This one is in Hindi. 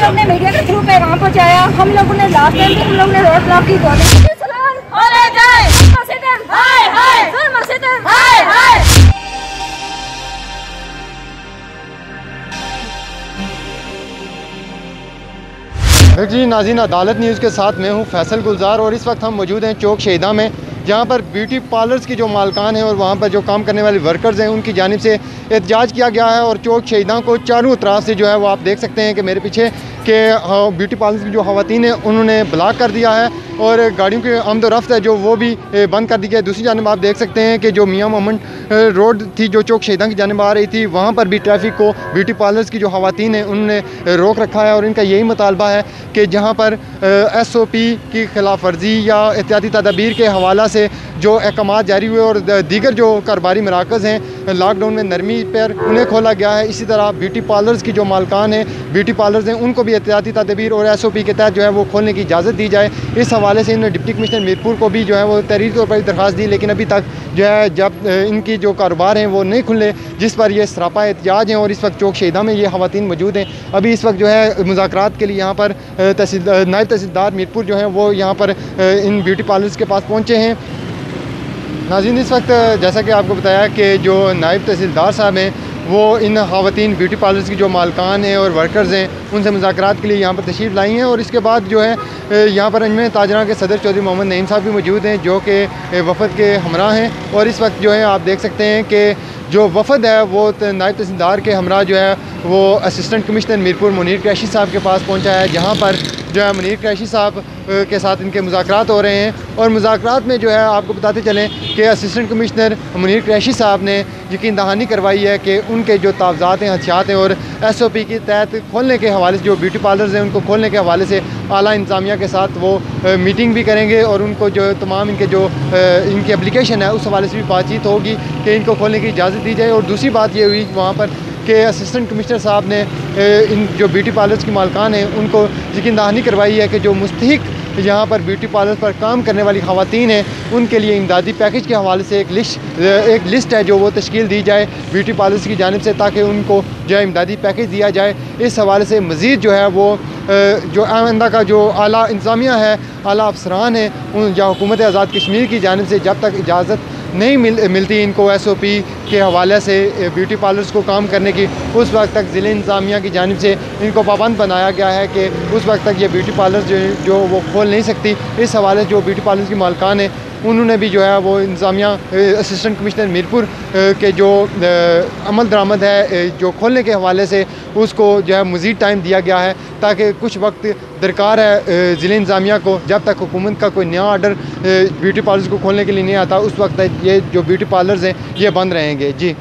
लोग ने मीडिया के थ्रू पैगाम पहुँचाया। हम लोगों ने लास्ट टाइम भी हम लोग ने रोड ब्लॉक की जी नाज़रीन, अदालत न्यूज़ के साथ मैं हूं फैसल गुलजार और इस वक्त हम मौजूद हैं चौक शहीदा में, जहां पर ब्यूटी पार्लर्स की जो मालकान हैं और वहां पर जो काम करने वाले वर्कर्स हैं उनकी जानिब से एहतजाज किया गया है। और चौक शहीदा को चारों तरफ से जो है वो आप देख सकते हैं कि मेरे पीछे कि ब्यूटी पार्लर्स की जो ख़वातीन हैं उन्होंने ब्लॉक कर दिया है और गाड़ियों की आमद रफ्त है जो वो भी बंद कर दी गई है। दूसरी जानिब आप देख सकते हैं कि जो मियाँ मोहम्मद रोड थी जो चौक शहीदा की जानिब आ रही थी, वहाँ पर भी ट्रैफिक को ब्यूटी पार्लर्स की जो ख़वातीन हैं उन्होंने रोक रखा है और इनका यही मुतालबा है कि जहाँ पर SOP की खिलाफ वर्जी या एहतियाती तदाबीर के हवाला से जो अहकामात जारी हुए और दीगर जो कारोबारी मराकज़ हैं लॉकडाउन में नरमी पर उन्हें खोला गया है, इसी तरह ब्यूटी पार्लर्स की जो मालकान हैं ब्यूटी पार्लर्स हैं उनको भी एहतियाती तदाबीर और SOP के तहत जो है वो खोलने की इजाज़त दी जाए। इस हवाले से इन्होंने डिप्टी कमिश्नर मीरपुर को भी जो है वो तहरीरी तौर पर दरख्वास्त दी, लेकिन अभी तक जो है जब इनकी जो कारोबार हैं वो नहीं खुले, जिस पर ये सरापा एहतियाज हैं। और इस वक्त चौक शहीदा में ये ख़वातीन मौजूद हैं। अभी इस वक्त जो है मुज़ाकरात के लिए यहाँ पर नायब तहसीलदार मीरपुर जो हैं वो यहाँ पर इन ब्यूटी पार्लर्स के पास पहुँचे हैं। नाज़रीन, इस वक्त जैसा कि आपको बताया कि जो नायब तहसीलदार साहब हैं वो इन ख़वातीन ब्यूटी पार्लर्स की जो मालकान हैं और वर्कर्स हैं उनसे मुज़ाकरात के लिए यहाँ पर तशरीफ़ लाई हैं। और इसके बाद जो है यहाँ पर अंजुमन ताजरा के सदर चौधरी मोहम्मद नईम साहब भी मौजूद हैं जो कि वफ़द के हमरा हैं। और इस वक्त जो है आप देख सकते हैं कि जो वफ़द है वो नायब तहसीलदार के हमरा जो है वो असिस्टेंट कमिश्नर मीरपुर मुनीर क्रैशी साहब के पास पहुँचा है, जहाँ पर जो है मुनीर क्रैशी साहब के साथ इनके मुज़ाकरात हो रहे हैं। और मुज़ाकरात में जो है आपको बताते चलें कि असिस्टेंट कमिश्नर मुनीर क्रैशी साहब ने यकीन दहानी करवाई है कि उनके जो तावज़ात हैं हथियात हैं और SOP के तहत खोलने के हवाले से जो ब्यूटी पार्लर्स हैं उनको खोलने के हवाले से आला इंतज़ामिया के साथ वो मीटिंग भी करेंगे और उनको जो तमाम इनके जो इनकी एप्लीकेशन है उस हवाले से भी बातचीत होगी कि इनको खोलने की इजाज़त दी जाए। और दूसरी बात ये हुई वहाँ पर कि असिस्टेंट कमिश्नर साहब ने इन जो ब्यूटी पार्लर्स की मालकान हैं उनको यकीन दहानी करवाई है कि जो मुस्तहिक यहाँ पर ब्यूटी पार्लर पर काम करने वाली ख़वातीन हैं उनके लिए इमदादी पैकेज के हवाले से एक लिस्ट है जो वो तश्कील दी जाए ब्यूटी पार्लर्स की जानिब से, ताकि उनको जो है इमदादी पैकेज दिया जाए। इस हवाले से मज़ीद जो है वो जो आइंदा का जो आला इंतज़ामिया है, आला अफसरान है उन या हुकूमत आज़ाद कश्मीर की जानिब से जब तक इजाज़त नहीं मिलती इनको SOP के हवाले से ब्यूटी पार्लर्स को काम करने की, उस वक्त तक ज़िले इंतज़ामिया की जानिब से इनको पाबंद बनाया गया है कि उस वक्त तक ये ब्यूटी पार्लर्स जो वो खोल नहीं सकती। इस हवाले से जो ब्यूटी पार्लर्स की मालकान है उन्होंने भी जो है वो इंतज़ामिया असिस्टेंट कमिश्नर मीरपुर के जो अमल दरामद है जो खोलने के हवाले से उसको जो है मज़ीद टाइम दिया गया है, ताकि कुछ वक्त दरकार है ज़िले इंतज़ामिया को जब तक हुकूमत का कोई नया आर्डर ब्यूटी पार्लर्स को खोलने के लिए नहीं आता उस वक्त ये जो ब्यूटी पार्लर्स हैं ये बंद रहेंगे। जी।